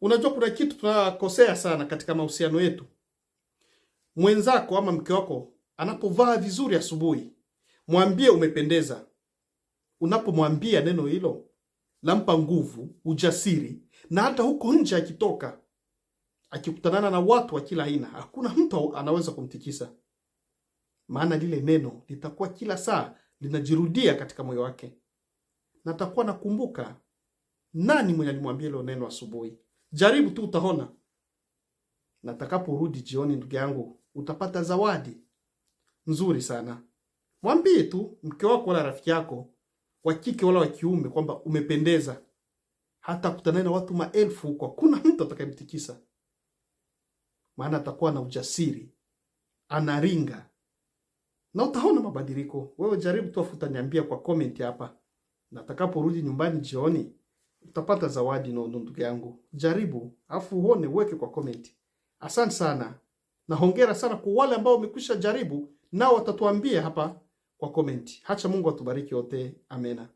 Unajua kuna kitu tunakosea sana katika mahusiano yetu. Mwenzako ama mke wako anapovaa vizuri asubuhi, mwambie umependeza. Unapomwambia neno hilo, lampa nguvu, ujasiri, na hata huko nje akitoka, akikutanana na watu wa kila aina, hakuna mtu anaweza kumtikisa. Maana lile neno litakuwa kila saa linajirudia katika moyo wake. Na atakuwa nakumbuka nani mwenye alimwambia hilo neno asubuhi. Jaribu tu utaona. Na atakaporudi jioni, ndugu yangu, utapata zawadi nzuri sana. Mwambie tu mke wako wala rafiki yako wa kike wala wa kiume kwamba umependeza. Hata kutana na watu maelfu huko, hakuna mtu atakayemtikisa. Maana atakuwa na ujasiri, anaringa. Na utaona mabadiliko. Wewe jaribu tu, afuta niambia kwa comment hapa. Na atakaporudi nyumbani jioni, utapata zawadi ndugu yangu. Jaribu, afu uone, uweke kwa comment. Asante sana. Na hongera sana kwa wale ambao wamekwisha jaribu, nao watatuambia hapa kwa comment. Hacha Mungu atubariki wote. Amena.